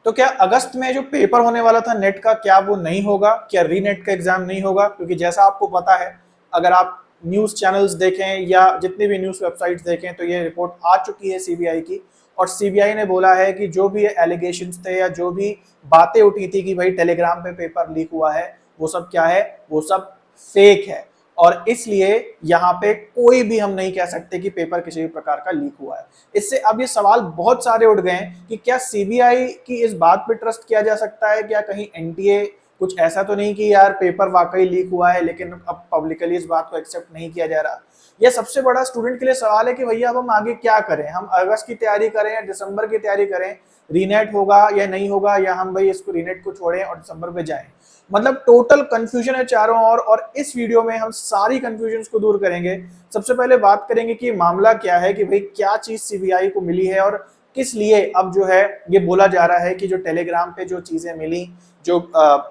तो क्या अगस्त में जो पेपर होने वाला था नेट का, क्या वो नहीं होगा? क्या रीनेट का एग्जाम नहीं होगा? क्योंकि जैसा आपको पता है, अगर आप न्यूज चैनल्स देखें या जितनी भी न्यूज वेबसाइट्स देखें, तो ये रिपोर्ट आ चुकी है सीबीआई की, और सीबीआई ने बोला है कि जो भी एलिगेशंस थे या जो भी बातें उठी थी कि भाई टेलीग्राम पे पेपर लीक हुआ है, वो सब क्या है, वो सब फेक है। और इसलिए यहाँ पे कोई भी हम नहीं कह सकते कि पेपर किसी भी प्रकार का लीक हुआ है। इससे अब ये सवाल बहुत सारे उठ गए हैं कि क्या सीबीआई की इस बात पे ट्रस्ट किया जा सकता है? क्या कहीं एनटीए कुछ ऐसा तो नहीं कि यार पेपर वाकई लीक हुआ है लेकिन अब पब्लिकली इस बात को एक्सेप्ट नहीं किया जा रहा? यह सबसे बड़ा स्टूडेंट के लिए सवाल है कि भैया अब हम आगे क्या करें? हम अगस्त की तैयारी करें या दिसंबर की तैयारी करें? रीनेट होगा या नहीं होगा, या हम भाई इसको रीनेट को छोड़ें और दिसंबर में जाएं? मतलब टोटल कंफ्यूजन है चारों ओर, और इस वीडियो में हम सारी कंफ्यूजन को दूर करेंगे। सबसे पहले बात करेंगे कि मामला क्या है, कि भाई क्या चीज सीबीआई को मिली है और किस लिए अब जो है ये बोला जा रहा है कि जो टेलीग्राम पे जो चीजें मिली, जो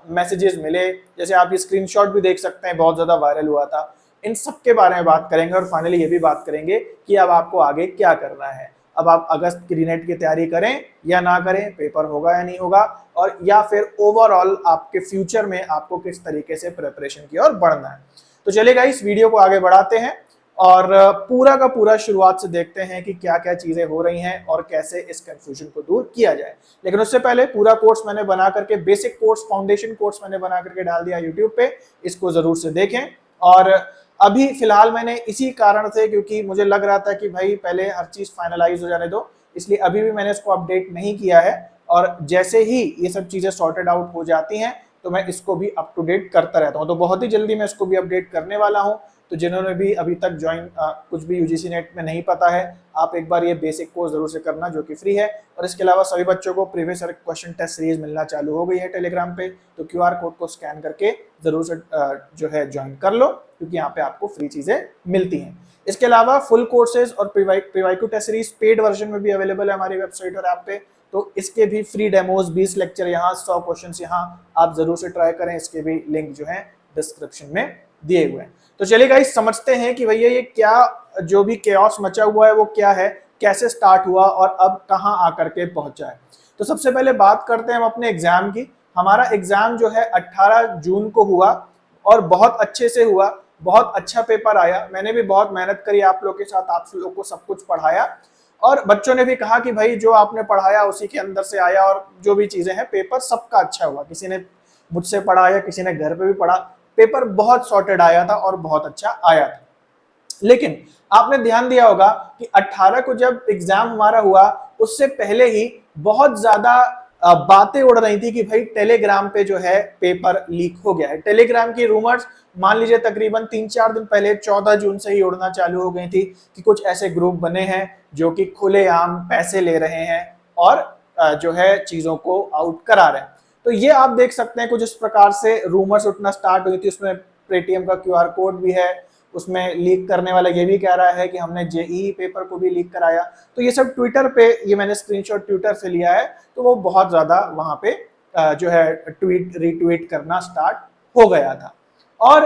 मैसेजेस मिले, जैसे आप ये स्क्रीनशॉट भी देख सकते हैं, बहुत ज्यादा वायरल हुआ था, इन सब के बारे में बात करेंगे। और फाइनली ये भी बात करेंगे कि अब आपको आगे क्या करना है। अब आप अगस्त की रीनेट की तैयारी करें या ना करें, पेपर होगा या नहीं होगा, और या फिर ओवरऑल आपके फ्यूचर में आपको किस तरीके से प्रिपरेशन की ओर बढ़ना है। तो चलेगा, इस वीडियो को आगे बढ़ाते हैं और पूरा का पूरा शुरुआत से देखते हैं कि क्या क्या चीजें हो रही हैं और कैसे इस कंफ्यूजन को दूर किया जाए। लेकिन उससे पहले पूरा कोर्स मैंने बना करके, बेसिक कोर्स, फाउंडेशन कोर्स मैंने बना करके डाल दिया यूट्यूब पे, इसको जरूर से देखें। और अभी फिलहाल मैंने इसी कारण से, क्योंकि मुझे लग रहा था कि भाई पहले हर चीज फाइनलाइज हो जाने दो, इसलिए अभी भी मैंने इसको अपडेट नहीं किया है। और जैसे ही ये सब चीजें सॉर्टेड आउट हो जाती हैं तो मैं इसको भी अप टू डेट करता रहता हूँ। तो बहुत ही जल्दी मैं इसको भी अपडेट करने वाला हूँ। तो जिन्होंने भी अभी तक ज्वाइन कुछ भी यूजीसी नेट में नहीं पता है, आप एक बार ये बेसिक कोर्स जरूर से करना, जो कि फ्री है। और इसके अलावा सभी बच्चों को प्रीवियस क्वेश्चन टेस्ट सीरीज मिलना चालू हो गई है टेलीग्राम पे, तो क्यूआर कोड को स्कैन करके जरूर से जो है ज्वाइन कर लो, क्योंकि यहाँ पे आपको फ्री चीजें मिलती हैं। इसके अलावा फुल कोर्सेज और PYQ test series paid version में भी अवेलेबल है हमारी वेबसाइट और ऐप पे, तो इसके भी फ्री डेमोज, 20 लेक्चर यहाँ, 100 क्वेश्चंस यहाँ, आप जरूर से ट्राई करें। इसके भी लिंक जो है डिस्क्रिप्शन में दिए हुए हैं। तो चलिए गाइस, समझते हैं कि भैया ये क्या जो भी केओस मचा हुआ है वो क्या है, कैसे स्टार्ट हुआ और अब कहाँ आकर के पहुंचा है। तो सबसे पहले बात करते हैं हम अपने एग्जाम की। हमारा एग्जाम जो है 18 जून को हुआ और बहुत अच्छे से हुआ, बहुत अच्छा पेपर आया। मैंने भी बहुत मेहनत करी आप लोग के साथ, आप लोग को सब कुछ पढ़ाया, और बच्चों ने भी कहा कि भाई जो आपने पढ़ाया उसी के अंदर से आया, और जो भी चीजें हैं पेपर सबका अच्छा हुआ। किसी ने मुझसे पढ़ा या किसी ने घर पे भी पढ़ा, पेपर बहुत सॉर्टेड आया था और बहुत अच्छा आया था। लेकिन आपने ध्यान दिया होगा कि 18 को जब एग्जाम हमारा हुआ, उससे पहले ही बहुत ज्यादा बातें उड़ रही थी कि भाई टेलीग्राम पे जो है पेपर लीक हो गया है। टेलीग्राम की रूमर्स मान लीजिए तकरीबन 3-4 दिन पहले 14 जून से ही उड़ना चालू हो गई थी कि कुछ ऐसे ग्रुप बने हैं जो कि खुलेआम पैसे ले रहे हैं और जो है चीजों को आउट करा रहे हैं। तो ये आप देख सकते हैं कुछ इस प्रकार से रूमर्स उठना स्टार्ट हुई थी। उसमें पेटीएम का क्यूआर कोड भी है, उसमें लीक करने वाला ये भी कह रहा है कि हमने जेईई पेपर को भी लीक कराया। तो ये सब ट्विटर पे, ये मैंने स्क्रीनशॉट ट्विटर से लिया है, तो वो बहुत ज्यादा वहां पे जो है ट्वीट रीट्वीट करना स्टार्ट हो गया था। और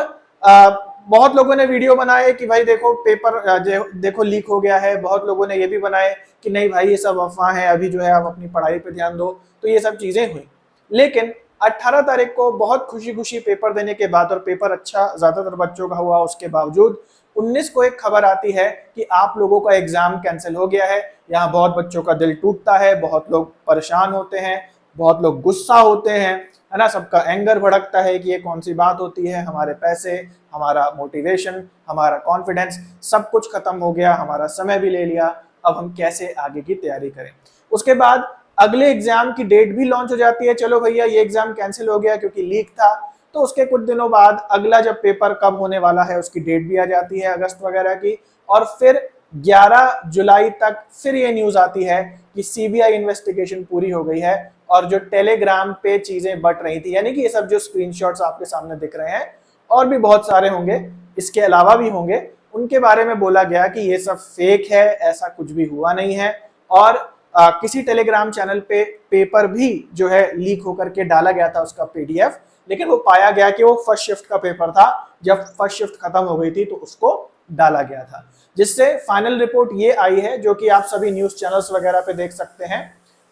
बहुत लोगों ने वीडियो बनाए कि भाई देखो पेपर देखो लीक हो गया है। बहुत लोगों ने ये भी बनाए कि नहीं भाई ये सब अफवाह है, अभी जो है आप अपनी पढ़ाई पे ध्यान दो। तो ये सब चीजें हुई, लेकिन 18 तारीख को बहुत खुशी खुशी पेपर देने के बाद, और पेपर अच्छा ज्यादातर बच्चों का हुआ उसके बावजूद, 19 को एक खबर आती है कि आप लोगों का एग्जाम कैंसिल हो गया है। यहाँ बहुत बच्चों का दिल टूटता है, बहुत लोग परेशान होते हैं, बहुत लोग गुस्सा होते हैं, है ना। सबका एंगर भड़कता है कि ये कौन सी बात होती है, हमारे पैसे, हमारा मोटिवेशन, हमारा कॉन्फिडेंस सब कुछ खत्म हो गया, हमारा समय भी ले लिया, अब हम कैसे आगे की तैयारी करें। उसके बाद अगले एग्जाम की डेट भी लॉन्च हो जाती है। चलो भैया ये एग्जाम कैंसिल हो गया क्योंकि लीक था, तो उसके कुछ दिनों बाद अगला जब पेपर कब होने वाला है उसकी डेट भी आ जाती है, अगस्त वगैरह की। और फिर 11 जुलाई तक फिर ये न्यूज आती है कि सीबीआई इन्वेस्टिगेशन पूरी हो गई है और जो टेलीग्राम पे चीजें बट रही थी, यानी कि ये सब जो स्क्रीनशॉट्स आपके सामने दिख रहे हैं और भी बहुत सारे होंगे, इसके अलावा भी होंगे, उनके बारे में बोला गया कि ये सब फेक है, ऐसा कुछ भी हुआ नहीं है। और किसी टेलीग्राम चैनल पे पेपर भी जो है लीक होकर के डाला गया था, उसका पीडीएफ, लेकिन वो पाया गया कि वो फर्स्ट शिफ्ट का पेपर था। जब फर्स्ट शिफ्ट खत्म हो गई थी तो उसको डाला गया था, जिससे फाइनल रिपोर्ट ये आई है, जो कि आप सभी न्यूज चैनल्स वगैरह पे देख सकते हैं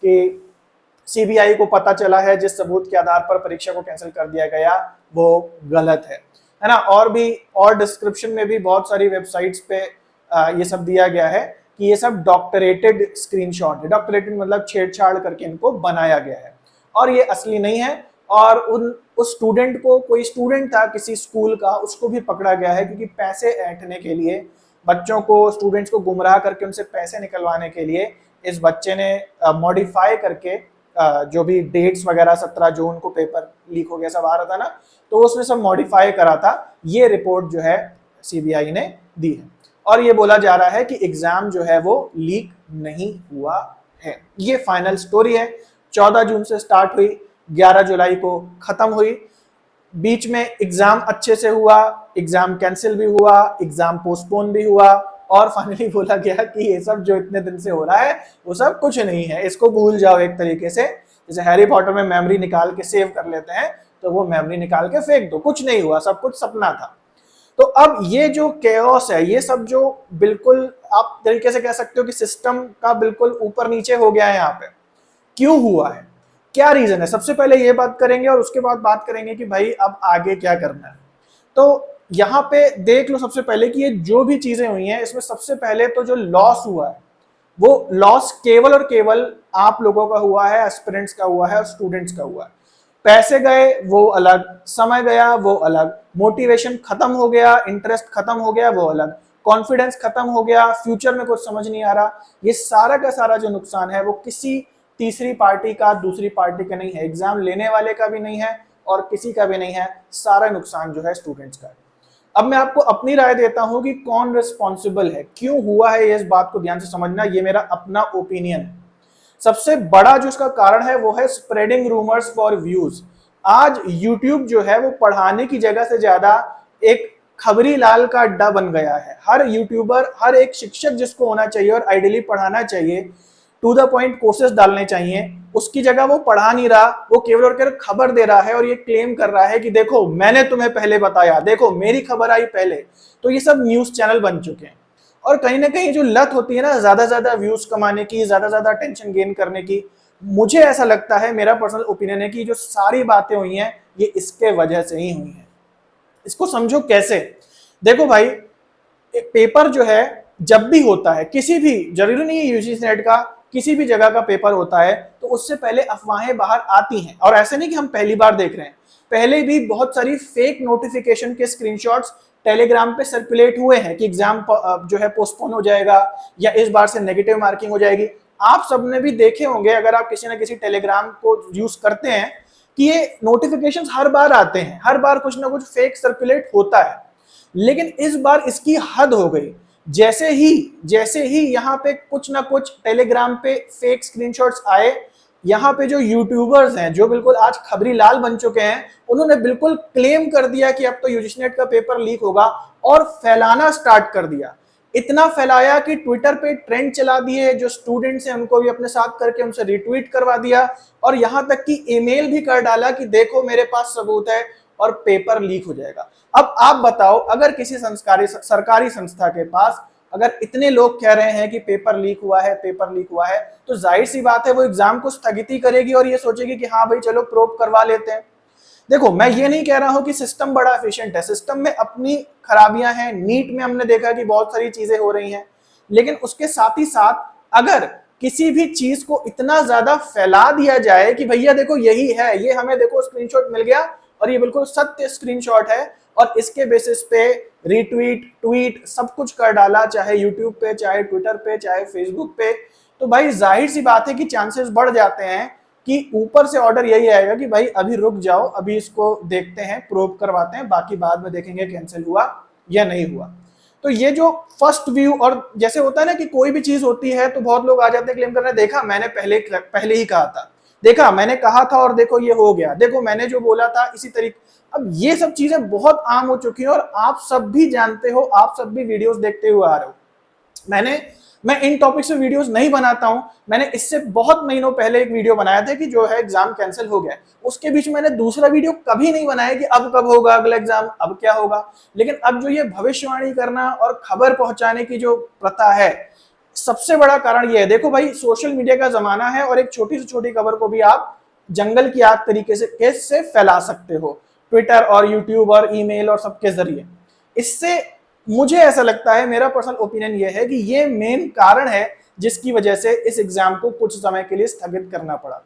कि सीबीआई को पता चला है, जिस सबूत के आधार पर परीक्षा को कैंसिल कर दिया गया वो गलत है ना। और भी और डिस्क्रिप्शन में भी बहुत सारी वेबसाइट्स पे ये सब दिया गया है कि ये सब डॉक्टरेटेड स्क्रीनशॉट है। डॉक्टरेटेड मतलब छेड़छाड़ करके इनको बनाया गया है और ये असली नहीं है। और उस स्टूडेंट को, कोई स्टूडेंट था किसी स्कूल का, उसको भी पकड़ा गया है क्योंकि पैसे ऐंठने के लिए, बच्चों को, स्टूडेंट्स को गुमराह करके उनसे पैसे निकलवाने के लिए इस बच्चे ने मॉडिफाई करके जो भी डेट्स वगैरह 17 जून को पेपर लीक हो गया सब आ रहा था ना, तो उसने सब मॉडिफाई करा था। ये रिपोर्ट जो है सीबीआई ने दी है और ये बोला जा रहा है कि एग्जाम जो है वो लीक नहीं हुआ है। ये फाइनल स्टोरी है। 14 जून से स्टार्ट हुई, 11 जुलाई को खत्म हुई। बीच में एग्जाम अच्छे से हुआ, एग्जाम कैंसिल भी हुआ, एग्जाम पोस्टपोन भी हुआ और फाइनली बोला गया कि ये सब जो इतने दिन से हो रहा है वो सब कुछ नहीं है, इसको भूल जाओ। एक तरीके से जैसे हैरी पॉटर में मेमोरी निकाल के सेव कर लेते हैं, तो वो मेमोरी निकाल के फेंक दो, कुछ नहीं हुआ, सब कुछ सपना था। तो अब ये जो केओस है, ये सब जो बिल्कुल आप तरीके से कह सकते हो कि सिस्टम का बिल्कुल ऊपर नीचे हो गया है यहाँ पे। क्यों हुआ है, क्या रीजन है, सबसे पहले ये बात करेंगे और उसके बाद बात करेंगे कि भाई अब आगे क्या करना है। तो यहाँ पे देख लो सबसे पहले कि ये जो भी चीजें हुई हैं, इसमें सबसे पहले तो जो लॉस हुआ है वो लॉस केवल और केवल आप लोगों का हुआ है, एस्पिरेंट्स का हुआ है और स्टूडेंट्स का हुआ है। पैसे गए वो अलग, समय गया वो अलग, मोटिवेशन खत्म हो गया, इंटरेस्ट खत्म हो गया वो अलग, कॉन्फिडेंस खत्म हो गया, फ्यूचर में कुछ समझ नहीं आ रहा। ये सारा का सारा जो नुकसान है वो किसी तीसरी पार्टी का, दूसरी पार्टी का नहीं है, एग्जाम लेने वाले का भी नहीं है और किसी का भी नहीं है। सारा नुकसान जो है स्टूडेंट्स का है। अब मैं आपको अपनी राय देता हूं कि कौन रिस्पॉन्सिबल है, क्यों हुआ है, ये इस बात को ध्यान से समझना, ये मेरा अपना ओपिनियन है। सबसे बड़ा जो इसका कारण है वो है स्प्रेडिंग रूमर्स फॉर व्यूज। आज यूट्यूब जो है वो पढ़ाने की जगह से ज्यादा एक खबरी लाल का अड्डा बन गया है। हर यूट्यूबर, हर एक शिक्षक जिसको होना चाहिए और आइडियली पढ़ाना चाहिए, टू द पॉइंट कोर्सेज डालने चाहिए, उसकी जगह वो पढ़ा नहीं रहा, वो केवल और केवल खबर दे रहा है और ये क्लेम कर रहा है कि देखो मैंने तुम्हें पहले बताया, देखो मेरी खबर आई पहले। तो ये सब न्यूज चैनल बन चुके हैं और कहीं ना कहीं जो लत होती है ना ज्यादा व्यूज कमाने की, ज्यादा अटेंशन गेन करने की, मुझे ऐसा लगता है, मेरा पर्सनल ओपिनियन है कि जो सारी बातें हुई हैं ये इसके वजह से ही हुई हैं। इसको समझो कैसे, देखो भाई, एक पेपर जो है जब भी होता है, किसी भी, जरूरी नहीं है यूजीसी नेट का, किसी भी जगह का पेपर होता है तो उससे पहले अफवाहें बाहर आती हैं। और ऐसे नहीं कि हम पहली बार देख रहे हैं, पहले भी बहुत सारी फेक नोटिफिकेशन के स्क्रीनशॉट्स टेलीग्राम पे सर्कुलेट हुए हैं कि एग्जाम जो है पोस्टपोन हो जाएगा या इस बार से नेगेटिव मार्किंग हो जाएगी। आप सबने भी देखे होंगे अगर आप किसी ना किसी टेलीग्राम को यूज करते हैं कि ये नोटिफिकेशंस हर बार आते हैं, हर बार कुछ ना कुछ फेक सर्कुलेट होता है। लेकिन इस बार इसकी हद हो गई। जैसे ही यहाँ पे कुछ ना कुछ टेलीग्राम पे फेक स्क्रीनशॉट्स आए, यहाँ पे जो यूट्यूबर्स हैं जो बिल्कुल आज खबरी लाल बन चुके हैं, उन्होंने बिल्कुल क्लेम कर दिया कि अब तो यूजीसी नेट का पेपर लीक होगा और फैलाना स्टार्ट कर दिया। इतना फैलाया कि ट्विटर पे ट्रेंड चला दिए, जो स्टूडेंट्स हैं उनको भी अपने साथ करके उनसे रिट्वीट करवा दिया और यहाँ तक कि ईमेल भी कर डाला कि देखो मेरे पास सबूत है और पेपर लीक हो जाएगा। अब आप बताओ, अगर किसी सरकारी संस्था के पास अगर इतने लोग कह रहे हैं कि पेपर लीक हुआ है, पेपर लीक हुआ है, तो जाहिर सी बात है वो एग्जाम को स्थगित करेगी और ये सोचेगी कि हाँ भाई चलो प्रोब करवा लेते हैं। देखो मैं ये नहीं कह रहा हूं कि सिस्टम बड़ा एफिशिएंट है, सिस्टम में अपनी खराबियां हैं। नीट में हमने देखा कि बहुत सारी चीजें हो रही हैं, लेकिन उसके साथ ही साथ अगर किसी भी चीज को इतना ज्यादा फैला दिया जाए कि भैया देखो यही है, ये हमें देखो स्क्रीनशॉट मिल गया और ये बिल्कुल सत्य स्क्रीनशॉट है और इसके बेसिस पे रीट्वीट, ट्वीट सब कुछ कर डाला, चाहे यूट्यूब पे, चाहे ट्विटर पे, चाहे फेसबुक पे, तो भाई जाहिर सी बात है कि चांसेस बढ़ जाते हैं कि ऊपर से ऑर्डर यही आएगा कि भाई अभी रुक जाओ, अभी इसको देखते हैं, प्रोब करवाते हैं, बाकी बाद में देखेंगे कैंसिल हुआ या नहीं हुआ। तो ये जो फर्स्ट व्यू, और जैसे होता है ना कि कोई भी चीज होती है तो बहुत लोग आ जाते हैं क्लेम करने, देखा मैंने पहले ही कहा था, देखा मैंने कहा था और देखो ये हो गया, देखो मैंने जो बोला था इसी तरीके। अब ये सब चीजें बहुत आम हो चुकी हैं और आप सब भी जानते हो, आप सब भी वीडियोस देखते हुए आ रहे हो। मैं इन टॉपिक से वीडियोस नहीं बनाता हूं। मैंने इससे बहुत महीनों पहले एक वीडियो बनाया था कि जो है एग्जाम कैंसिल हो गया, उसके बीच मैंने दूसरा वीडियो कभी नहीं बनाया कि अब कब होगा अगला एग्जाम, अब क्या होगा। लेकिन अब जो ये भविष्यवाणी करना और खबर पहुंचाने की जो प्रथा है, सबसे बड़ा कारण ये है, देखो भाई सोशल मीडिया का जमाना है और एक छोटी से छोटी खबर को भी आप जंगल की आग तरीके से फैला सकते हो, ट्विटर और यूट्यूब और ईमेल और सबके जरिए। इससे मुझे ऐसा लगता है, मेरा पर्सनल ओपिनियन ये है कि ये मेन कारण है जिसकी वजह से इस एग्जाम को कुछ समय के लिए स्थगित करना पड़ा।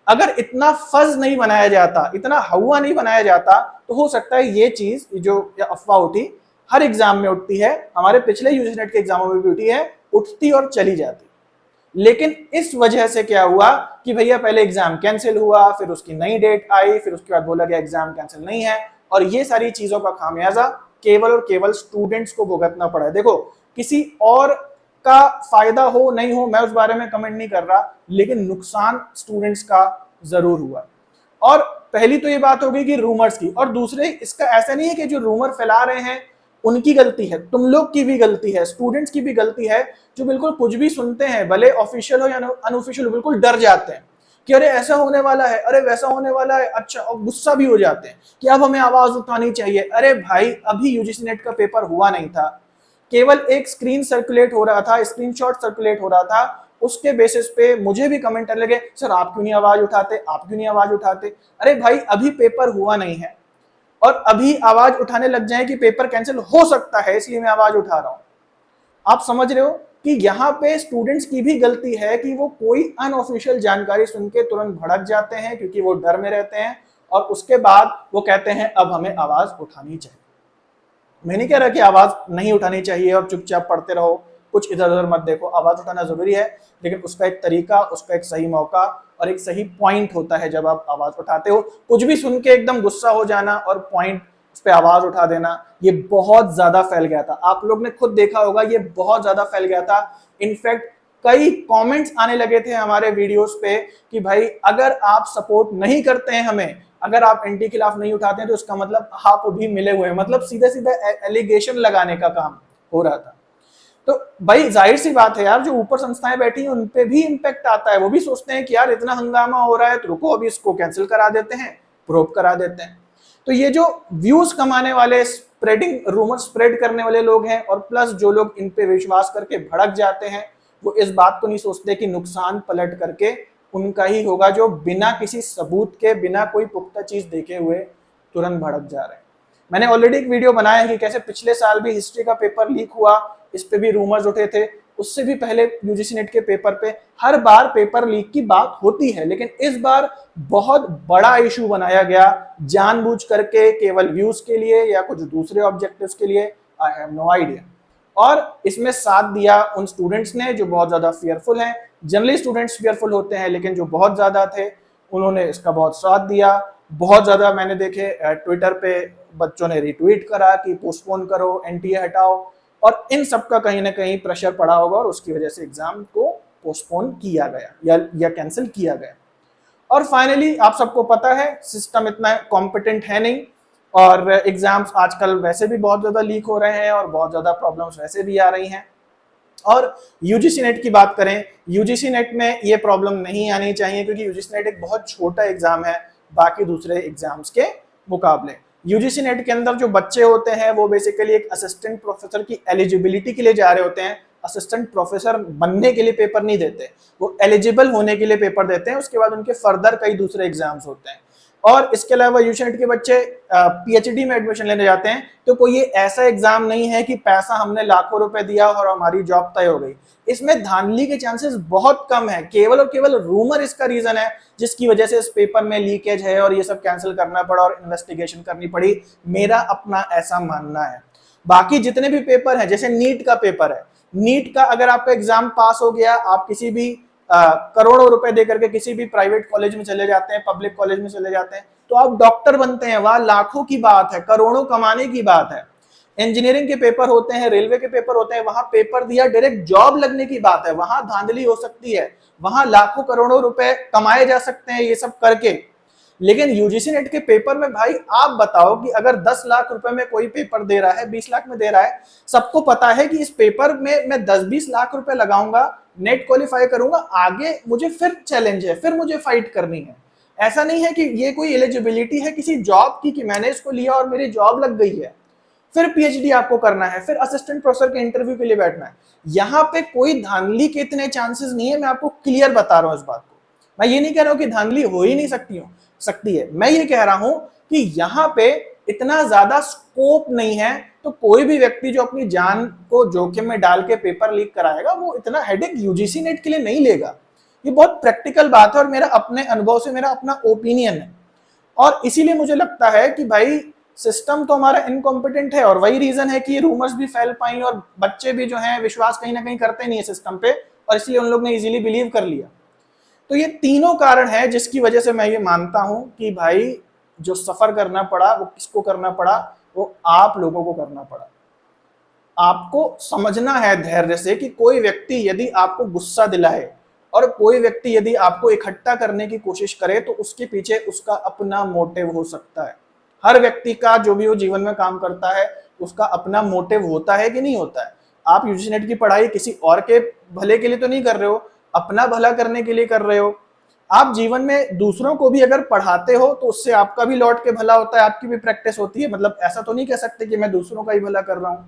अगर इतना फज नहीं बनाया जाता, इतना हवा नहीं बनाया जाता, तो हो सकता है ये चीज जो अफवाह उठी हर एग्जाम में उठती है, हमारे पिछले यूजीसी नेट के एग्जामों में भी उठी है, उठती और चली जाती। लेकिन इस वजह से क्या हुआ कि भैया पहले एग्जाम कैंसिल हुआ, फिर उसकी नई डेट आई, फिर उसके बाद बोला गया एग्जाम कैंसिल नहीं है, और ये सारी चीजों का खामियाजा केवल और केवल स्टूडेंट्स को भुगतना पड़ा है। देखो किसी और का फायदा हो नहीं हो मैं उस बारे में कमेंट नहीं कर रहा, लेकिन नुकसान स्टूडेंट्स का जरूर हुआ। और पहली तो ये बात हो गई कि रूमर्स की, और दूसरे इसका ऐसा नहीं है कि जो रूमर फैला रहे हैं उनकी गलती है, तुम लोग की भी गलती है, स्टूडेंट्स की भी गलती है, जो बिल्कुल कुछ भी सुनते हैं भले ऑफिशियल हो या अनऑफिशियल हो, बिल्कुल डर जाते हैं कि अरे ऐसा होने वाला है, अरे वैसा होने वाला है, अच्छा, और गुस्सा भी हो जाते हैं कि अब हमें आवाज उठानी चाहिए। अरे भाई अभी यूजीसी नेट का पेपर हुआ नहीं था, केवल एक स्क्रीन सर्कुलेट हो रहा था, स्क्रीनशॉट सर्कुलेट हो रहा था, उसके बेसिस पे मुझे भी कमेंट करने लगे, सर आप क्यों नहीं आवाज उठाते, आप क्यों नहीं आवाज उठाते। अरे भाई अभी पेपर हुआ नहीं है और अभी आवाज उठाने लग जाए कि पेपर कैंसिल हो सकता है इसलिए मैं आवाज उठा रहा हूं। आप समझ रहे हो कि यहाँ पे स्टूडेंट्स की भी गलती है कि वो कोई अनऑफिशियल जानकारी सुन के तुरंत भड़क जाते हैं क्योंकि वो डर में रहते हैं, और उसके बाद वो कहते हैं अब हमें आवाज उठानी चाहिए। मैं नहीं कह रहा कि आवाज नहीं उठानी चाहिए और चुपचाप पढ़ते रहो, कुछ इधर उधर मत देखो, आवाज उठाना जरूरी है, लेकिन उसका एक तरीका, उसका एक सही मौका और एक सही पॉइंट होता है जब आप आवाज उठाते हो। कुछ भी सुन के एकदम गुस्सा हो जाना और पॉइंट उस पर आवाज उठा देना, ये बहुत ज्यादा फैल गया था, आप लोग ने खुद देखा होगा, ये बहुत ज्यादा फैल गया था। इनफैक्ट कई कमेंट्स आने लगे थे हमारे वीडियोस पे कि भाई अगर आप सपोर्ट नहीं करते हैं हमें, अगर आप एंटी खिलाफ नहीं उठाते हैं तो इसका मतलब आप भी मिले हुए हैं, मतलब सीधा सीधा एलिगेशन लगाने का काम हो रहा था। तो भाई जाहिर सी बात है यार, जो ऊपर संस्थाएं बैठी हैं उन पे भी इंपैक्ट आता है, वो भी सोचते हैं कि यार इतना हंगामा हो रहा है तो रुको अभी इसको कैंसिल करा देते हैं, प्रोब करा देते हैं। तो ये जो व्यूज कमाने वाले, स्प्रेडिंग रूमर स्प्रेड करने वाले लोग हैं, और प्लस जो लोग इन पे विश्वास करके भड़क जाते हैं, वो इस बात को नहीं सोचते कि नुकसान पलट करके उनका ही होगा, जो बिना किसी सबूत के, बिना कोई पुख्ता चीज देखे हुए तुरंत भड़क जा रहे हैं। मैंने ऑलरेडी एक वीडियो बनाया है कि कैसे पिछले साल भी हिस्ट्री का पेपर लीक हुआ, इस पे भी रूमर्स उठे थे, उससे भी पहले यूजीसी नेट के पेपर पे हर बार पेपर लीक की बात होती है, लेकिन इस बार बहुत बड़ा इशू बनाया गया जानबूझ करके, केवल व्यूज के लिए या कुछ दूसरे ऑब्जेक्टिव्स के लिए, आई हैव नो आइडिया। और इसमें साथ दिया उन स्टूडेंट्स ने जो बहुत ज्यादा फियरफुल हैं, जनरली स्टूडेंट्स फियरफुल होते हैं, लेकिन जो बहुत ज्यादा थे उन्होंने इसका बहुत साथ दिया। बहुत ज्यादा मैंने देखे ट्विटर पे बच्चों ने रिट्वीट करा कि पोस्टपोन करो, एनटीए हटाओ, और इन सब का कहीं ना कहीं प्रेशर पड़ा होगा और उसकी वजह से एग्जाम को पोस्टपोन किया गया या कैंसिल किया गया। और फाइनली आप सबको पता है सिस्टम इतना कॉम्पिटेंट है नहीं, और एग्जाम्स आजकल वैसे भी बहुत ज्यादा लीक हो रहे हैं और बहुत ज्यादा प्रॉब्लम्स वैसे भी आ रही हैं। और यूजीसी नेट की बात करें, यूजीसी नेट में ये प्रॉब्लम नहीं आनी चाहिए क्योंकि यूजीसी नेट एक बहुत छोटा एग्जाम है बाकी दूसरे एग्जाम्स के मुकाबले। यूजीसी नेट के अंदर जो बच्चे होते हैं वो बेसिकली एक असिस्टेंट प्रोफेसर की एलिजिबिलिटी के लिए जा रहे होते हैं, असिस्टेंट प्रोफेसर बनने के लिए पेपर नहीं देते, वो एलिजिबल होने के लिए पेपर देते हैं, उसके बाद उनके फर्दर कई दूसरे एग्जाम्स होते हैं। और इसके अलावा यूजीसी नेट के बच्चे पीएचडी में एडमिशन लेने जाते हैं, तो कोई ये ऐसा एग्जाम नहीं है कि पैसा हमने लाखों रुपए दिया और हमारी जॉब तय हो गई। इसमें धांधली के चांसेस बहुत कम है, केवल और केवल रूमर इसका रीजन है जिसकी वजह से इस पेपर में लीकेज है और ये सब कैंसिल करना पड़ा और इन्वेस्टिगेशन करनी पड़ी, मेरा अपना ऐसा मानना है। बाकी जितने भी पेपर हैं, जैसे नीट का पेपर है, नीट का अगर आपका एग्जाम पास हो गया, आप किसी भी करोड़ों रुपए देकर के किसी भी प्राइवेट कॉलेज में चले जाते हैं, पब्लिक कॉलेज में चले जाते हैं, तो आप डॉक्टर बनते हैं, वहां लाखों की बात है, करोड़ों कमाने की बात है। इंजीनियरिंग के पेपर होते हैं, रेलवे के पेपर होते हैं, वहां पेपर दिया डायरेक्ट जॉब लगने की बात है, वहां धांधली हो सकती है, वहां लाखों करोड़ों रुपए कमाए जा सकते हैं ये सब करके। लेकिन यूजीसी नेट के पेपर में भाई आप बताओ कि अगर 10 लाख रुपए में कोई पेपर दे रहा है, 20 लाख में दे रहा है, सबको पता है कि इस पेपर में मैं 10-20 लाख रुपए लगाऊंगा, नेट क्वालिफाई करूंगा, आगे मुझे फिर चैलेंज है, फिर मुझे फाइट करनी है। ऐसा नहीं है कि ये कोई एलिजिबिलिटी है किसी जॉब की कि मैंने इसको लिया और मेरी जॉब लग गई है। फिर पीएचडी आपको करना है, फिर असिस्टेंट प्रोफेसर के इंटरव्यू के लिए बैठना है। यहाँ पे कोई धांधली के इतने चांसेस नहीं है, मैं आपको क्लियर बता रहा हूं इस बात को। मैं ये नहीं कह रहा हूं कि धांधली हो ही नहीं सकती है, मैं ये कह रहा हूं कि यहाँ पे इतना ज्यादा स्कोप नहीं है, तो कोई भी व्यक्ति जो अपनी जान को जोखिम में डाल के पेपर लीक कराएगा वो इतना हेडेक यूजीसी नेट के लिए नहीं लेगा। ये बहुत प्रैक्टिकल बात है और मेरा अपने अनुभव से मेरा अपना ओपिनियन है। और इसीलिए मुझे लगता है कि भाई सिस्टम तो हमारा इनकॉम्पिटेंट है, और वही रीजन है कि ये रूमर्स भी फैल पाई और बच्चे भी जो हैं विश्वास कहीं ना कहीं करते नहीं है सिस्टम पे, और इसलिए उन लोग ने इजीली बिलीव कर लिया। तो ये तीनों कारण है जिसकी वजह से मैं ये मानता हूं कि भाई जो सफर करना पड़ा वो किसको करना पड़ा, वो आप लोगों को करना पड़ा। आपको समझना है धैर्य से कि कोई व्यक्ति यदि आपको गुस्सा दिलाए और कोई व्यक्ति यदि आपको इकट्ठा करने की कोशिश करे तो उसके पीछे उसका अपना मोटिव हो सकता है। हर व्यक्ति का जो भी वो जीवन में काम करता है उसका अपना मोटिव होता है कि नहीं होता है। आप यूजीसी नेट की पढ़ाई किसी और के भले के लिए तो नहीं कर रहे हो, अपना भला करने के लिए कर रहे हो। आप जीवन में दूसरों को भी अगर पढ़ाते हो तो उससे आपका भी लौट के भला होता है, आपकी भी प्रैक्टिस होती है। मतलब ऐसा तो नहीं कह सकते कि मैं दूसरों का ही भला कर रहा हूं।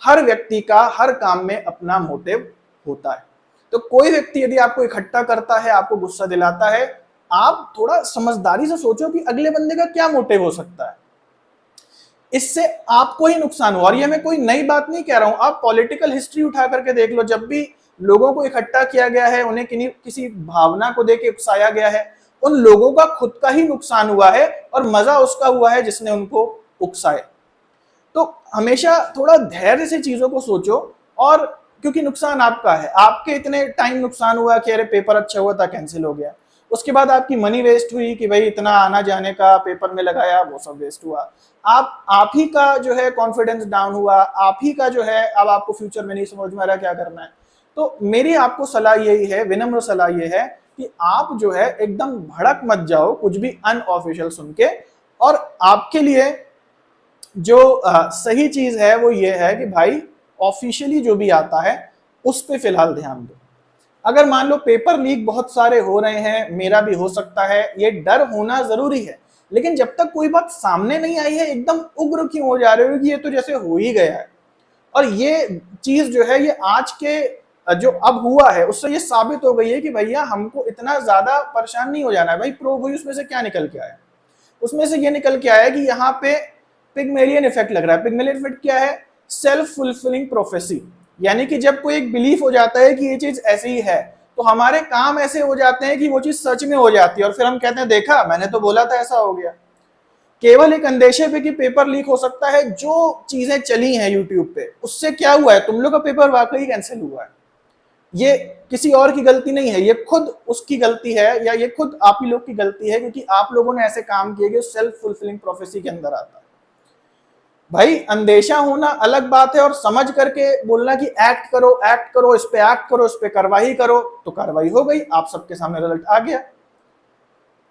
हर व्यक्ति का हर काम में अपना मोटिव होता है। तो कोई व्यक्ति यदि आपको इकट्ठा करता है, आपको गुस्सा दिलाता है, आप थोड़ा समझदारी से सोचो कि अगले बंदे का क्या मोटिव हो सकता है, इससे आपको ही नुकसान हो। और ये मैं कोई नई बात नहीं कह रहा हूं, आप पॉलिटिकल हिस्ट्री उठा करके देख लो, जब भी लोगों को इकट्ठा किया गया है, उन्हें किसी भावना को देके उकसाया गया है, उन लोगों का खुद का ही नुकसान हुआ है और मजा उसका हुआ है जिसने उनको उकसाया। तो हमेशा थोड़ा धैर्य से चीजों को सोचो, और क्योंकि नुकसान आपका है, आपके इतने टाइम नुकसान हुआ कि अरे पेपर अच्छा हुआ था कैंसिल हो गया, उसके बाद आपकी मनी वेस्ट हुई कि भाई इतना आना जाने का पेपर में लगाया वो सब वेस्ट हुआ। आप ही का जो है कॉन्फिडेंस डाउन हुआ, आप ही का जो है अब आपको फ्यूचर में नहीं समझ में आ रहा क्या करना है। तो मेरी आपको सलाह यही है, विनम्र सलाह ये है कि आप जो है एकदम भड़क मत जाओ कुछ भी अनऑफिशियल सुन के, और आपके लिए जो सही चीज है वो ये है कि भाई ऑफिशियली जो भी आता है उस पे फिलहाल ध्यान दो। अगर मान लो पेपर लीक बहुत सारे हो रहे हैं, मेरा भी हो सकता है, ये डर होना जरूरी है, लेकिन जब तक कोई बात सामने नहीं आई है एकदम उग्र क्यों हो जा रहे हो कि ये तो जैसे हो ही गया है। और ये चीज जो है ये आज के जो अब हुआ है उससे ये साबित हो गई है कि भैया हमको इतना ज्यादा परेशान नहीं हो जाना है। भाई प्रूव हुई, उसमें से क्या निकल के आया? उसमें से ये निकल के आया कि यहाँ पे पिग्मेलियन इफेक्ट लग रहा है। पिग्मेलियन इफेक्ट क्या है? सेल्फ फुलफिलिंग प्रोफेसी, यानी कि जब कोई एक बिलीफ हो जाता है कि ये चीज ऐसी ही है तो हमारे काम ऐसे हो जाते हैं कि वो चीज सच में हो जाती है, और फिर हम कहते हैं देखा मैंने तो बोला था ऐसा हो गया। केवल एक अंदेशे पे कि पेपर लीक हो सकता है, जो चीजें चली हैं यूट्यूब पे उससे क्या हुआ है, तुम लोग का पेपर वाकई कैंसिल हुआ है। ये किसी और की गलती नहीं है, ये खुद उसकी गलती है, या ये खुद आप ही लोग की गलती है, क्योंकि आप लोगों ने ऐसे काम किए कि सेल्फ फुलफिलिंग प्रोफेसी के अंदर आता है। भाई अंदेशा होना अलग बात है, और समझ करके बोलना कि एक्ट करो, इस पे एक्ट करो, इस पे कार्रवाई करो, तो कार्रवाई हो गई, आप सबके सामने रिजल्ट आ गया।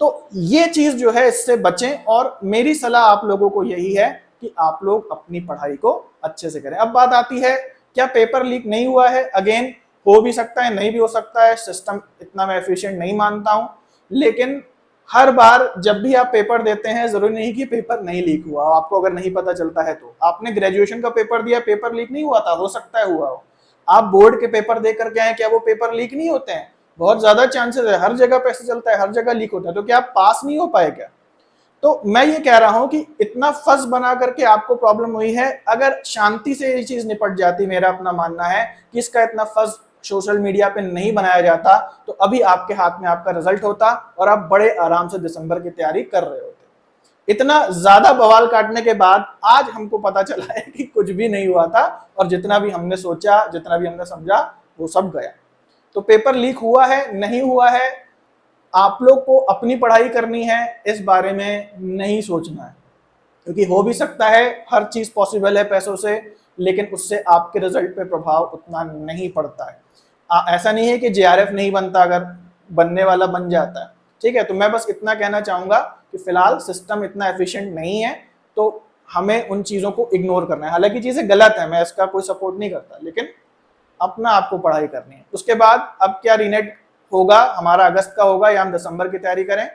तो ये चीज जो है इससे बचें, और मेरी सलाह आप लोगों को यही है कि आप लोग अपनी पढ़ाई को अच्छे से करें। अब बात आती है क्या पेपर लीक नहीं हुआ है? अगेन हो भी सकता है, नहीं भी हो सकता है, सिस्टम इतना मैं एफिशिएंट नहीं मानता हूं, लेकिन हर बार जब भी आप पेपर देते हैं जरूरी नहीं कि पेपर नहीं लीक हुआ। आपको अगर नहीं पता चलता है तो आपने ग्रेजुएशन का पेपर दिया, पेपर लीक नहीं हुआ था, हो सकता है हुआ हो। आप बोर्ड के पेपर दे करके आए, क्या वो पेपर लीक नहीं होते हैं? बहुत ज्यादा चांसेस है, हर जगह पैसे चलता है, हर जगह लीक होता है, तो क्या आप पास नहीं हो पाए क्या? तो मैं ये कह रहा हूं कि इतना फस बना करके आपको प्रॉब्लम हुई है, अगर शांति से ये चीज निपट जाती, मेरा अपना मानना है कि इसका इतना फस सोशल मीडिया पे नहीं बनाया जाता, तो अभी आपके हाथ में आपका रिजल्ट होता और आप बड़े आराम से दिसंबर की तैयारी कर रहे होते। इतना ज्यादा बवाल काटने के बाद आज हमको पता चला है कि कुछ भी नहीं हुआ था, और जितना भी हमने सोचा, जितना भी हमने समझा, वो सब गया। तो पेपर लीक हुआ है नहीं हुआ है, आप लोग को अपनी पढ़ाई करनी है, इस बारे में नहीं सोचना है, क्योंकि हो भी सकता है, हर चीज पॉसिबल है पैसों से, लेकिन उससे आपके रिजल्ट पे प्रभाव उतना नहीं पड़ता है। ऐसा नहीं है कि जेआरएफ नहीं बनता, अगर बनने वाला बन जाता है, ठीक है। तो मैं बस इतना कहना चाहूंगा कि फिलहाल सिस्टम इतना एफिशिएंट नहीं है, तो हमें उन चीजों को इग्नोर करना है। हालांकि चीजें गलत है, मैं इसका कोई सपोर्ट नहीं करता, लेकिन अपना आपको पढ़ाई करनी है। उसके बाद अब क्या रीनेट होगा हमारा अगस्त का होगा, या हम दिसंबर की तैयारी करें?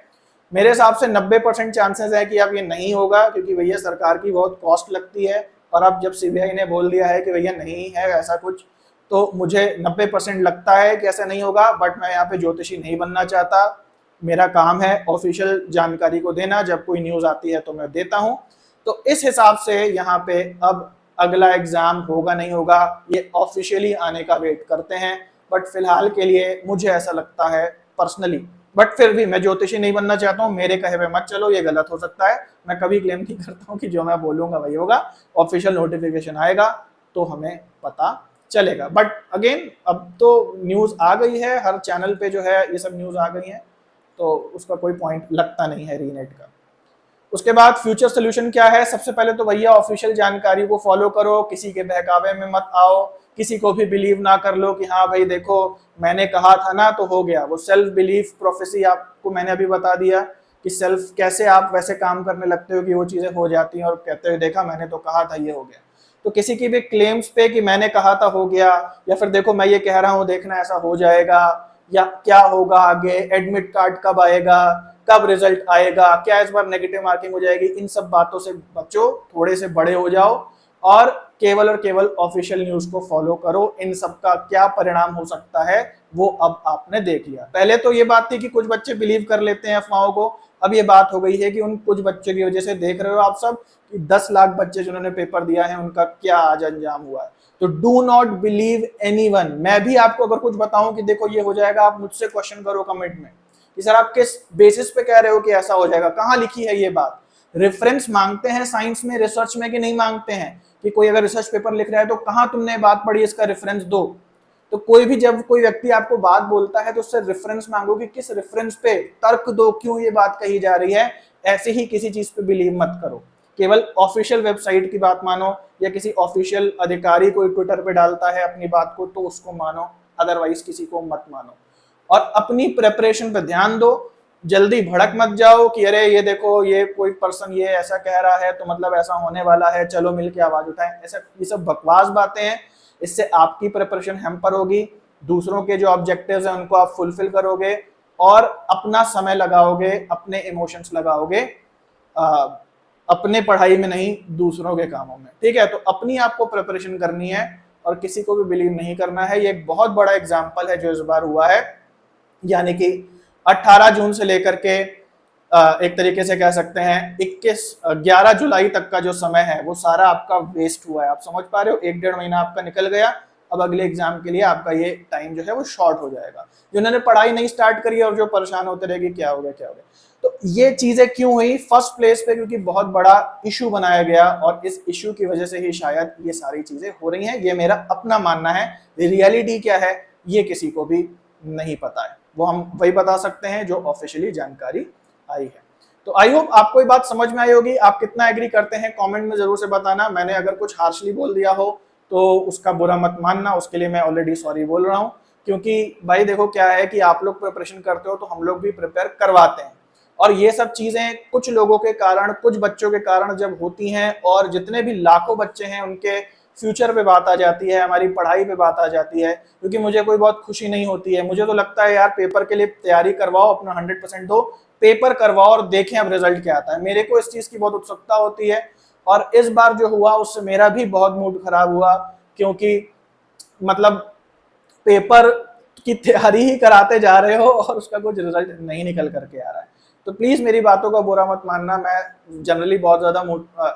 मेरे हिसाब से 90% चांसेस है कि अब ये नहीं होगा, क्योंकि भैया सरकार की बहुत कॉस्ट लगती है, और अब जब सीबीआई ने बोल दिया है कि भैया नहीं है ऐसा कुछ, तो मुझे 90% लगता है कि ऐसा नहीं होगा। बट मैं यहाँ पे ज्योतिषी नहीं बनना चाहता, मेरा काम है ऑफिशियल जानकारी को देना, जब कोई न्यूज़ आती है तो मैं देता हूँ। तो इस हिसाब से यहाँ पे अब अगला एग्जाम होगा नहीं होगा ये ऑफिशियली आने का वेट करते हैं। बट फिलहाल के लिए मुझे ऐसा लगता है पर्सनली, बट फिर भी मैं ज्योतिषी नहीं बनना चाहता हूँ, मेरे कहे पे मत चलो, ये गलत हो सकता है। मैं कभी क्लेम नहीं करता हूँ कि जो मैं बोलूंगा वही होगा, ऑफिशियल नोटिफिकेशन आएगा तो हमें पता चलेगा। बट अगेन अब तो न्यूज़ आ गई है, हर चैनल पे जो है ये सब न्यूज़ आ गई है, तो उसका कोई पॉइंट लगता नहीं है रीनेट का। उसके बाद फ्यूचर सोल्यूशन क्या है? सबसे पहले तो भैया ऑफिशियल जानकारी को फॉलो करो, किसी के बहकावे में मत आओ, किसी को भी बिलीव ना कर लो कि हाँ भाई देखो मैंने कहा था ना तो हो गया। वो सेल्फ बिलीफ प्रोफेसी आपको मैंने अभी बता दिया कि सेल्फ कैसे आप वैसे काम करने लगते हो कि वो चीज़ें हो जाती हैं और कहते हो देखा मैंने तो कहा था ये हो गया। तो किसी की भी क्लेम्स पे कि मैंने कहा था हो गया, या फिर देखो मैं ये कह रहा हूँ देखना ऐसा हो जाएगा, या क्या होगा आगे, एडमिट कार्ड कब आएगा, कब रिजल्ट आएगा, क्या इस बार नेगेटिव मार्किंग हो जाएगी, इन सब बातों से बचो, थोड़े से बड़े हो जाओ और केवल ऑफिशियल न्यूज को फॉलो करो। इन सब का क्या परिणाम हो सकता है वो अब आपने देख लिया। पहले तो ये बात थी कि कुछ बच्चे बिलीव कर लेते हैं अफवाहों को, अब ये बात हो गई है कि उन कुछ बच्चों की वजह से देख रहे हो आप सब कि 10 लाख बच्चे जिन्होंने पेपर दिया है उनका क्या आज अंजाम हुआ है। तो डू नॉट बिलीव एनीवन। मैं भी आपको अगर कुछ बताऊं कि देखो ये हो जाएगा, आप मुझसे क्वेश्चन करो कमेंट में कि सर आप किस बेसिस पे कह रहे हो कि ऐसा हो जाएगा, कहाँ लिखी है ये बात। रेफरेंस मांगते हैं साइंस में, रिसर्च में, कि नहीं मांगते हैं कि कोई अगर रिसर्च पेपर लिख रहा है तो कहाँ तुमने बात पढ़ी, इसका रेफरेंस दो। तो कोई भी जब कोई व्यक्ति आपको बात बोलता है तो उससे रेफरेंस मांगो कि किस रेफरेंस पे, तर्क दो क्यों ये बात कही जा रही है। ऐसे ही किसी चीज पे बिलीव मत करो, केवल ऑफिशियल वेबसाइट की बात मानो, या किसी ऑफिशियल अधिकारी कोई ट्विटर पे डालता है अपनी बात को तो उसको मानो, अदरवाइज किसी को मत मानो। और अपनी प्रेपरेशन पे ध्यान दो, जल्दी भड़क मत जाओ कि अरे ये देखो ये कोई पर्सन ये ऐसा कह रहा है तो मतलब ऐसा होने वाला है, चलो मिलके आवाज उठाएं। ऐसा ये सब बकवास बातें हैं, इससे आपकी प्रिपरेशन हैम्पर होगी, दूसरों के जो ऑब्जेक्टिव्स हैं उनको आप फुलफिल करोगे और अपना समय लगाओगे, अपने इमोशंस लगाओगे अपने पढ़ाई में नहीं दूसरों के कामों में। ठीक है, तो अपनी आपको प्रिपरेशन करनी है और किसी को भी बिलीव नहीं करना है। ये एक बहुत बड़ा एग्जाम्पल है जो इस बार हुआ है, यानी कि 18 जून से लेकर के एक तरीके से कह सकते हैं 11 जुलाई तक का जो समय है वो सारा आपका वेस्ट हुआ है। आप समझ पा रहे हो, 1-1.5 महीना आपका निकल गया। अब अगले एग्जाम के लिए आपका ये टाइम जो है वो शॉर्ट हो जाएगा। जिन्होंने पढ़ाई नहीं स्टार्ट करी और जो परेशान होते रहेंगे क्या हो गया क्या हो गया। तो ये चीजें क्यों हुई? फर्स्ट प्लेस पे क्योंकि बहुत बड़ा इशू बनाया गया और इस इशू की वजह से ही शायद ये सारी चीजें हो रही हैं। ये मेरा अपना मानना है। रियलिटी क्या है ये किसी को भी नहीं पता है, वो हम वही बता सकते हैं जो ऑफिशियली जानकारी आई है। तो आई होप आपको ये बात समझ में आई होगी। आप कितना एग्री करते हैं कमेंट में जरूर से बताना। मैंने अगर कुछ हार्शली बोल दिया हो तो उसका बुरा मत मानना, उसके लिए मैं ऑलरेडी सॉरी बोल रहा हूँ। क्योंकि भाई देखो क्या है कि आप लोग प्रिपरेशन करते हो तो हम लोग भी प्रिपेयर करवाते हैं, और ये सब चीजें कुछ लोगों के कारण, कुछ बच्चों के कारण जब होती हैं और जितने भी लाखों बच्चे हैं उनके फ्यूचर पे बात आ जाती है, हमारी पढ़ाई पे बात आ जाती है, क्योंकि मुझे कोई बहुत खुशी नहीं होती है। मुझे तो लगता है यार पेपर के लिए तैयारी करवाओ, अपना 100% दो, पेपर करवाओ और देखें अब रिजल्ट क्या आता है। मेरे को इस चीज की बहुत उत्सुकता होती है और इस बार जो हुआ उससे मेरा भी बहुत मूड खराब हुआ, क्योंकि मतलब पेपर की तैयारी ही कराते जा रहे हो और उसका कुछ रिजल्ट नहीं निकल करके आ रहा है। तो प्लीज मेरी बातों का बुरा मत मानना, मैं जनरली बहुत ज्यादा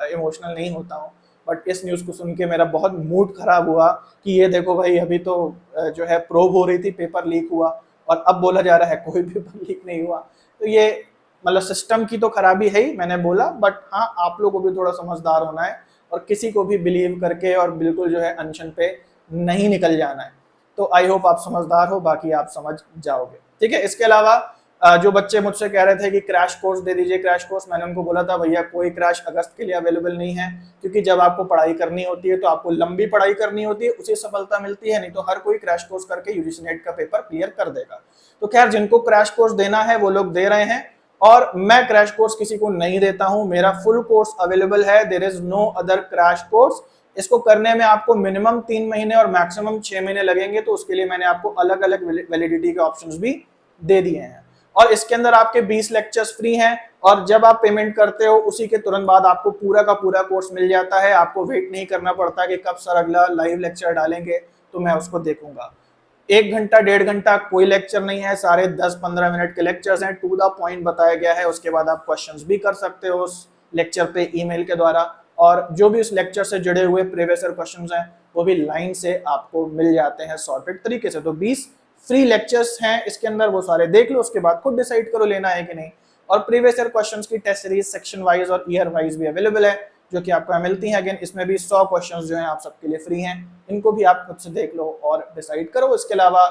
इमोशनल नहीं होता हूँ, बट इस न्यूज़ को सुन के मेरा बहुत मूड खराब हुआ कि ये देखो भाई अभी तो जो है प्रोब हो रही थी, पेपर लीक हुआ और अब बोला जा रहा है कोई पेपर लीक नहीं हुआ। तो ये मतलब सिस्टम की तो खराबी है ही, मैंने बोला, बट हाँ आप लोग को भी थोड़ा समझदार होना है और किसी को भी बिलीव करके और बिल्कुल जो है अनशन पे नहीं निकल जाना है। तो आई होप आप समझदार हो, बाकी आप समझ जाओगे। ठीक है, इसके अलावा जो बच्चे मुझसे कह रहे थे कि क्रैश कोर्स दे दीजिए क्रैश कोर्स, मैंने उनको बोला था भैया कोई क्रैश अगस्त के लिए अवेलेबल नहीं है, क्योंकि जब आपको पढ़ाई करनी होती है तो आपको लंबी पढ़ाई करनी होती है, उसी सफलता मिलती है, नहीं तो हर कोई क्रैश कोर्स करके यूजीसी नेट का पेपर क्लियर कर देगा। तो खैर जिनको क्रैश कोर्स देना है वो लोग दे रहे हैं और मैं क्रैश कोर्स किसी को नहीं देता हूं, मेरा फुल कोर्स अवेलेबल है। There is no other crash course. इसको करने में आपको मिनिमम 3 महीने और मैक्सिमम 6 महीने लगेंगे, तो उसके लिए मैंने आपको अलग अलग वैलिडिटी के ऑप्शंस भी दे दिए हैं। और इसके अंदर आपके 20 लेक्चर्स फ्री हैं और जब आप पेमेंट करते हो उसी के तुरंत बाद आपको पूरा का पूरा कोर्स मिल जाता है। आपको वेट नहीं करना पड़ता कि कब सर अगला लाइव लेक्चर डालेंगे तो मैं उसको देखूंगा। 1 घंटा 1.5 घंटा कोई लेक्चर नहीं है, सारे 10-15 मिनट के लेक्चर्स हैं, टू द पॉइंट बताया गया है। उसके बाद आप क्वेश्चंस भी कर सकते हो उस लेक्चर पे ईमेल के द्वारा, और जो भी उस लेक्चर से जुड़े हुए प्रीवियस ईयर क्वेश्चंस हैं वो भी लाइन से आपको मिल जाते हैं सॉर्टेड तरीके से। तो 20 फ्री लेक्चर्स हैं इसके अंदर, वो सारे देख लो, उसके बाद खुद डिसाइड करो लेना है कि नहीं। और प्रीवियस ईयर क्वेश्चंस की टेस्ट सीरीज सेक्शन वाइज और ईयर वाइज भी अवेलेबल है, जो कि आपको मिलती हैं। अगेन इसमें भी 100 क्वेश्चंस जो हैं आप सबके लिए फ्री हैं, इनको भी आप खुद से देख लो और डिसाइड करो। इसके अलावा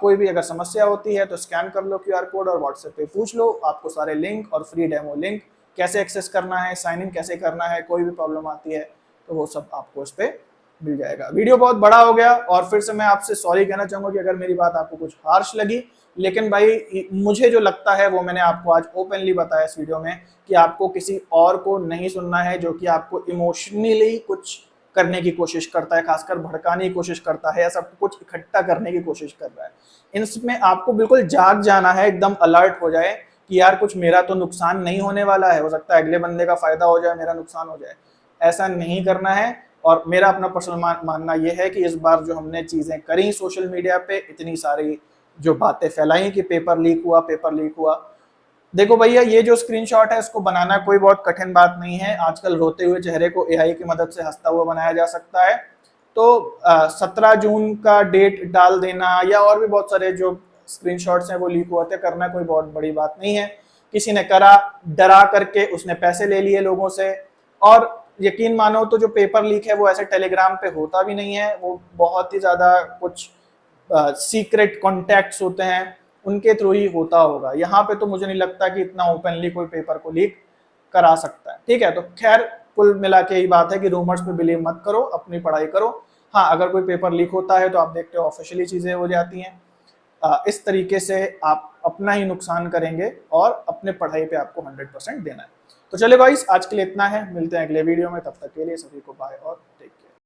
कोई भी अगर समस्या होती है तो स्कैन कर लो QR कोड और व्हाट्सएप पे पूछ लो, आपको सारे लिंक और फ्री डेमो लिंक कैसे एक्सेस करना है, साइन इन कैसे करना है, कोई भी प्रॉब्लम आती है तो वो सब आपको इस पे मिल जाएगा। वीडियो बहुत बड़ा हो गया और फिर से मैं आपसे सॉरी कहना चाहूंगा कि अगर मेरी बात आपको कुछ हार्श लगी, लेकिन भाई मुझे जो लगता है वो मैंने आपको आज ओपनली बताया इस वीडियो में कि आपको किसी और को नहीं सुनना है जो कि आपको इमोशनली कुछ करने की कोशिश करता है, खासकर भड़काने की कोशिश करता है या सब कुछ इकट्ठा करने की कोशिश कर रहा है। इसमें आपको बिल्कुल जाग जाना है, एकदम अलर्ट हो जाए कि यार कुछ मेरा तो नुकसान नहीं होने वाला है, हो सकता है अगले बंदे का फायदा हो जाए, मेरा नुकसान हो जाए। ऐसा नहीं करना है। और मेरा अपना पर्सनल मानना यह है कि इस बार जो हमने चीजें करी सोशल मीडिया पे, इतनी सारी जो बातें फैलाई कि पेपर लीक हुआ, पेपर लीक हुआ, देखो भैया ये जो स्क्रीनशॉट है इसको बनाना कोई बहुत कठिन बात नहीं है। आजकल रोते हुए चेहरे को AI की मदद से हंसता हुआ बनाया जा सकता है। तो 17 जून का डेट डाल देना या और भी बहुत सारे जो स्क्रीनशॉट्स हैं वो लीक हुए थे, करना कोई बहुत बड़ी बात नहीं है। किसी ने करा, डरा करके उसने पैसे ले लिए लोगों से। और यकीन मानो तो जो पेपर लीक है वो ऐसे टेलीग्राम पे होता भी नहीं है, वो बहुत ही ज्यादा कुछ सीक्रेट कॉन्टैक्ट्स होते हैं, उनके थ्रू ही होता होगा। यहाँ पे तो मुझे नहीं लगता कि इतना ओपनली कोई पेपर को लीक करा सकता है। ठीक है, तो खैर कुल मिला के यही बात है कि रूमर्स पे बिलीव मत करो, अपनी पढ़ाई करो। हाँ, अगर कोई पेपर लीक होता है तो आप देखते हो ऑफिशियली चीजें हो जाती हैं। इस तरीके से आप अपना ही नुकसान करेंगे और अपने पढ़ाई पे आपको 100% देना है। तो चले गाइस, आज के लिए इतना है, मिलते हैं अगले वीडियो में, तब तक के लिए सभी को बाय और टेक केयर।